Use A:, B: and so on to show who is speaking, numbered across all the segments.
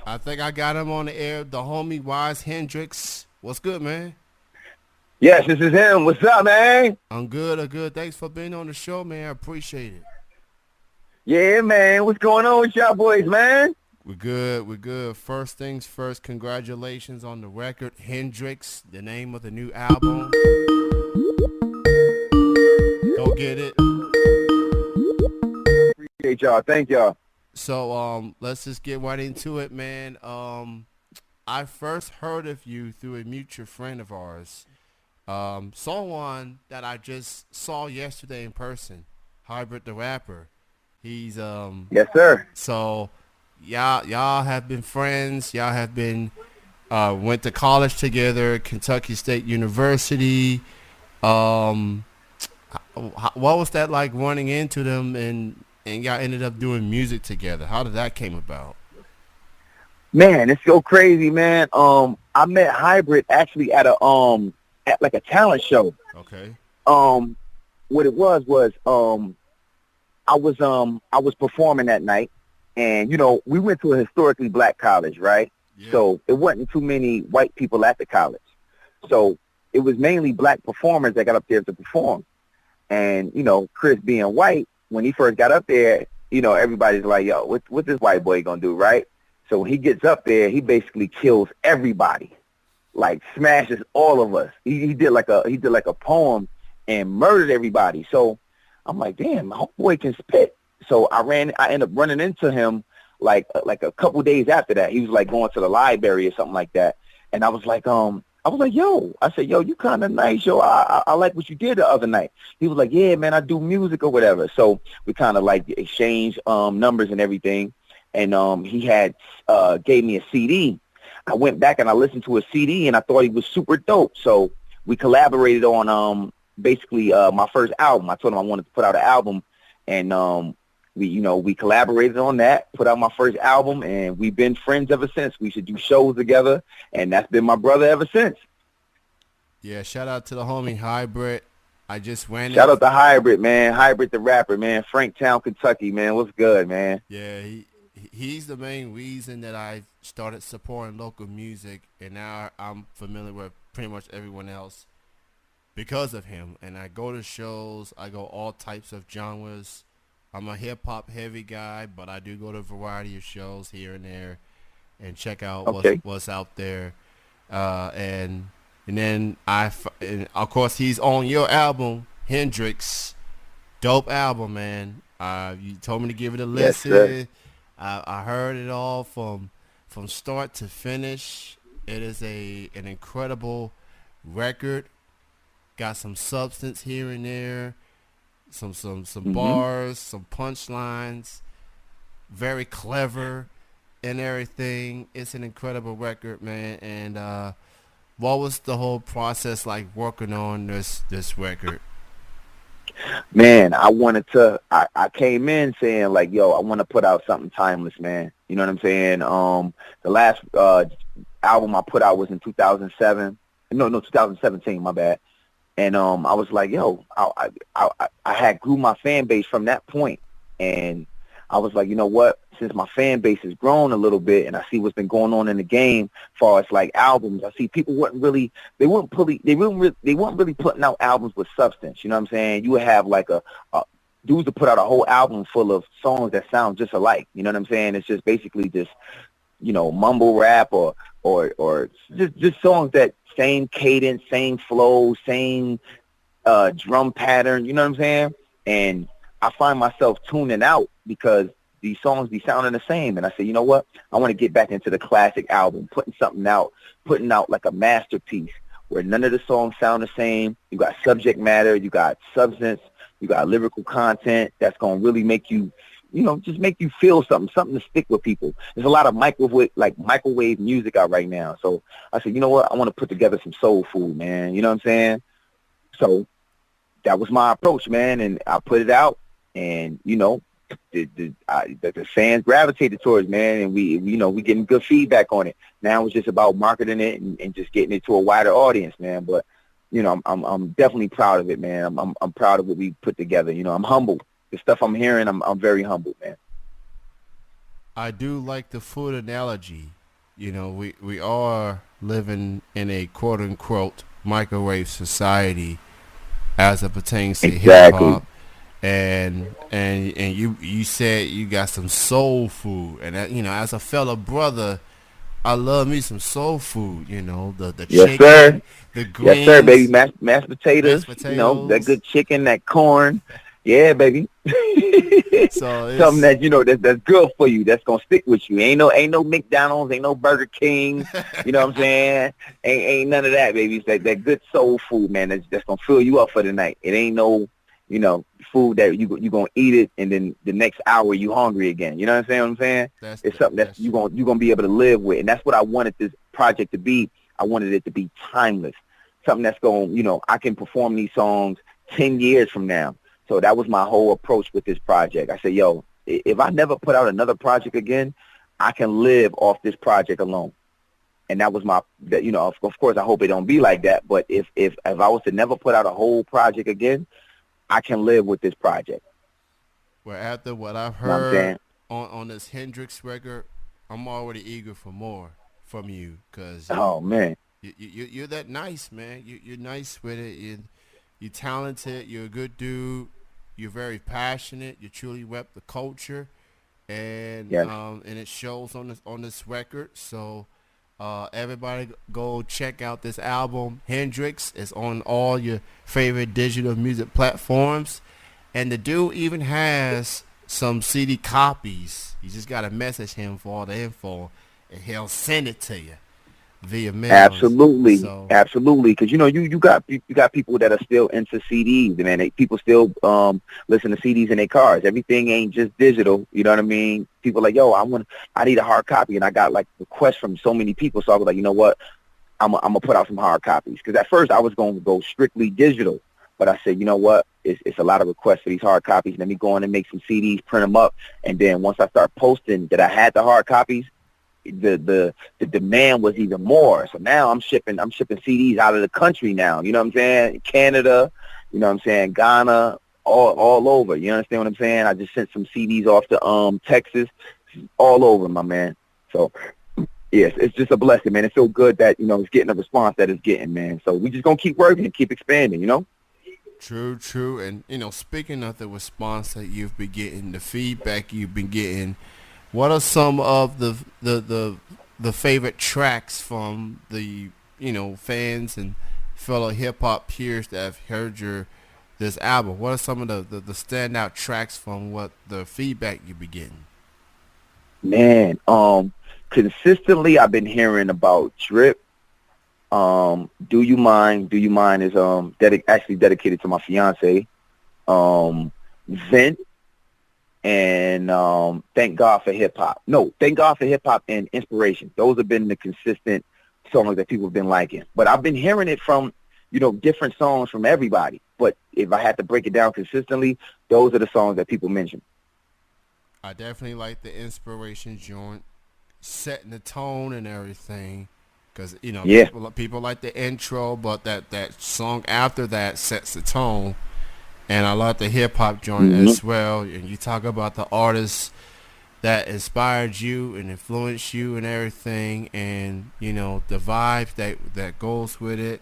A: I think I got him on the air. The homie Ryze Hendricks. What's good, man?
B: Yes, this is him. What's up, man?
A: I'm good. I'm good. Thanks for being on the show, man. I appreciate it.
B: Yeah, man. What's going on with y'all boys, man?
A: We're good. We're good. First things first, congratulations on the record. Hendrix, the name of the new album. Go get it.
B: Appreciate y'all. Thank y'all.
A: So let's just get right into it, man. I first heard of you through a mutual friend of ours. Someone that I just saw yesterday in person, Hybrid the rapper. He's
B: Yes, sir.
A: so y'all have been friends. Y'all have been went to college together, Kentucky State University. Um, what was that like running into them and y'all ended up doing music together? How did that came about?
B: Man, it's so crazy, man. I met Hybrid actually at like a talent show.
A: Okay.
B: Um, what it was I was performing that night, and we went to a historically black college, right?
A: Yeah.
B: So it wasn't too many white people at the college. So it was mainly black performers that got up there to perform. And, Chris being white, when he first got up there, everybody's like, yo, what this white boy gonna do, right? So when he gets up there, he basically kills everybody, like smashes all of us. He did like a poem and murdered everybody. So I'm like, damn, my boy can spit. So I ended up running into him like a couple days after that. He was like going to the library or something like that. And I was like, yo, I said, yo, you kind of nice, yo. I like what you did the other night. He was like, yeah, man, I do music or whatever. So we kind of like exchanged numbers and everything. And he had gave me a CD. I went back and I listened to a CD and I thought he was super dope. So we collaborated on basically my first album. I told him I wanted to put out an album, and we collaborated on that, put out my first album, and we've been friends ever since. We should do shows together, and that's been my brother ever since.
A: Yeah. Shout out to the homie Hybrid. I just ran
B: Shout
A: it.
B: out to Hybrid, man. Hybrid the rapper, man. Franktown, Kentucky, man. What's good, man?
A: Yeah. He's the main reason that I started supporting local music, and now I'm familiar with pretty much everyone else because of him. And I go to shows. I go all types of genres. I'm a hip hop heavy guy, but I do go to a variety of shows here and there and check out
B: Okay.
A: what's out there. And then and of course he's on your album, Hendrix. Dope album, man. You told me to give it a
B: Yes, sir.
A: listen. I heard it all from start to finish. It is an incredible record. Got some substance here and there, some
B: hmm
A: bars, some punchlines. Very clever and everything. It's an incredible record, man. And what was the whole process like working on this record?
B: Man, I came in saying like, yo, I want to put out something timeless, man. You know what I'm saying? The last album I put out was in 2007. No, 2017, my bad. And I was like, yo, I had grew my fan base from that point, and I was like, you know what? Since my fan base has grown a little bit, and I see what's been going on in the game, as far as like albums, I see people they weren't really putting out albums with substance. You know what I'm saying? You would have like a dudes to put out a whole album full of songs that sound just alike. You know what I'm saying? It's just basically just mumble rap or just songs that same cadence, same flow, same drum pattern, you know what I'm saying? And I find myself tuning out because these songs be sounding the same. And I say, you know what? I want to get back into the classic album, putting out like a masterpiece where none of the songs sound the same. You got subject matter, you got substance, you got lyrical content that's going to really make you, just make you feel something to stick with people. There's a lot of microwave music out right now. So I said, you know what? I want to put together some soul food, man. You know what I'm saying? So that was my approach, man. And I put it out, and, the fans gravitated towards, man. And we getting good feedback on it. Now it's just about marketing it and just getting it to a wider audience, man. But, I'm definitely proud of it, man. I'm proud of what we put together. I'm humble. The stuff I'm hearing, I'm very humble, man.
A: I do like the food analogy. We are living in a quote unquote microwave society as it pertains to hip
B: Exactly.
A: hop. And you said you got some soul food, and that, as a fellow brother, I love me some soul food. The
B: Yes, sir.
A: chicken, the
B: Yes, sir, baby.
A: greens,
B: Mashed potatoes.
A: mashed
B: That
A: potatoes.
B: good chicken, that corn. Yeah, baby.
A: So
B: Something
A: it's
B: that that's good for you. That's gonna stick with you. Ain't no McDonald's. Ain't no Burger Kings. You know what I'm saying? Ain't none of that, baby. It's that good soul food, man. That's gonna fill you up for the night. It ain't no food that you gonna eat it and then the next hour you hungry again. You know what I'm saying? It's something that's
A: that's true.
B: you gonna be able to live with, and that's what I wanted this project to be. I wanted it to be timeless, something that's going, I can perform these songs 10 years from now. So that was my whole approach with this project. I said, yo, if I never put out another project again, I can live off this project alone. And that was of course, I hope it don't be like that. But if I was to never put out a whole project again, I can live with this project.
A: Well, after what I've
B: You know what I'm
A: heard
B: saying?
A: on this Hendrix record, I'm already eager for more from you, because
B: Oh, man.
A: you're that nice, man. You're nice with it. You're talented. You're a good dude. You're very passionate. You truly rep the culture,
B: Yes.
A: and it shows on this record. So everybody go check out this album. Hendrix is on all your favorite digital music platforms, and the dude even has some CD copies. You just gotta message him for all the info, and he'll send it to you via mails.
B: Absolutely,
A: So
B: absolutely. Because you got people that are still into CDs, man. People still listen to CDs in their cars. Everything ain't just digital. You know what I mean? People like, yo, I need a hard copy, and I got like requests from so many people. So I was like, you know what? I'm gonna put out some hard copies. Because at first I was going to go strictly digital, but I said, you know what? It's a lot of requests for these hard copies. Let me go in and make some CDs, print them up, and then once I start posting that I had the hard copies, the demand was even more. So now I'm shipping CDs out of the country now. You know what I'm saying? Canada, you know what I'm saying? Ghana, all over. You understand what I'm saying? I just sent some CDs off to Texas, all over, my man. So yes, it's just a blessing, man. It feels good that it's getting the response that it's getting, man. So we just gonna keep working and keep expanding.
A: true. And speaking of the response that you've been getting, the feedback you've been getting, what are some of the favorite tracks from the fans and fellow hip hop peers that have heard this album? What are some of the standout tracks from what the feedback you've been getting?
B: Man, consistently I've been hearing about Drip. Do You Mind? Do You Mind is actually dedicated to my fiance. Vent and Thank God for Hip Hop. No, Thank God for Hip Hop and Inspiration. Those have been the consistent songs that people have been liking. But I've been hearing it from different songs from everybody. But if I had to break it down consistently, those are the songs that people mention.
A: I definitely like the Inspiration joint, setting the tone and everything. Because
B: Yeah.
A: people like the intro, but that song after that sets the tone. And I like the hip hop joint
B: hmm
A: as well. And you talk about the artists that inspired you and influenced you and everything, and the vibe that goes with it.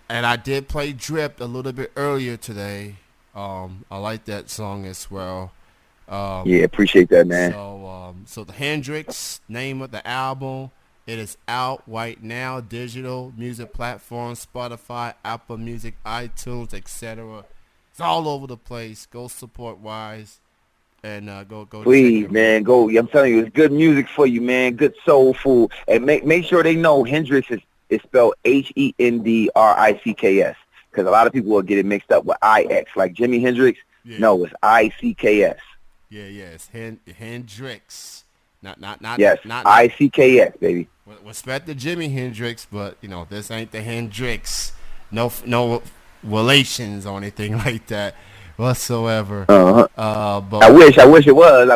A: And I did play Drip a little bit earlier today. I like that song as well.
B: Yeah,
A: Um,
B: appreciate that, man.
A: so the Hendrix, name of the album, it is out right now, digital music platforms, Spotify, Apple Music, iTunes, etc. It's all over the place. Go support Ryze, and go check
B: Please,
A: him out.
B: man, go. I'm telling you, it's good music for you, man. Good soul food. And make sure they know Hendrix is spelled Hendricks. Because a lot of people will get it mixed up with IX, like Jimi Hendrix.
A: Yeah,
B: No, it's ICKS.
A: yeah. It's Hendrix, not
B: Yes,
A: not.
B: ICKS, baby.
A: Respect the Jimi Hendrix, but this ain't the Hendrix. No relations or anything like that whatsoever.
B: Uh-huh. I
A: But
B: wish it was.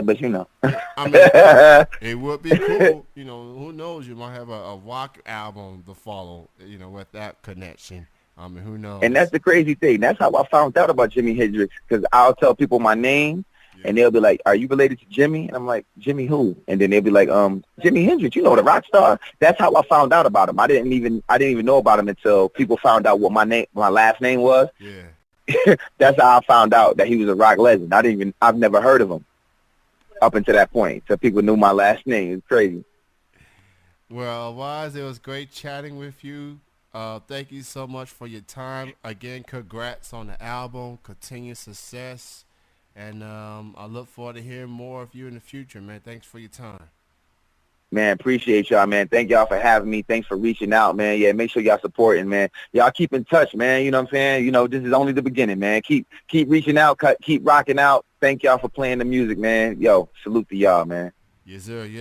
B: But
A: I mean, it would be cool. Who knows? You might have a rock album to follow. With that connection. I mean, who
B: And that's
A: knows?
B: the crazy thing. That's how I found out about Jimi Hendrix. Because I'll tell people my name, And they'll be like, "Are you related to Jimmy?" And I'm like, "Jimmy who?" And then they'll be like, "Jimi Hendrix, you know, the rock star." That's how I found out about him. I didn't even know about him until people found out what my last name was.
A: Yeah.
B: That's how I found out that he was a rock legend. I've never heard of him up until that point. So people knew my last name. It's crazy.
A: Well, Ryze, it was great chatting with you. Thank you so much for your time. Again, congrats on the album. Continued success. And I look forward to hearing more of you in the future, man. Thanks for your time.
B: Man, appreciate y'all, man. Thank y'all for having me. Thanks for reaching out, man. Yeah, make sure y'all supporting, man. Y'all keep in touch, man. You know what I'm saying? You know, this is only the beginning, man. Keep reaching out, keep rocking out. Thank y'all for playing the music, man. Yo, salute to y'all, man.
A: Yes, sir. Yeah.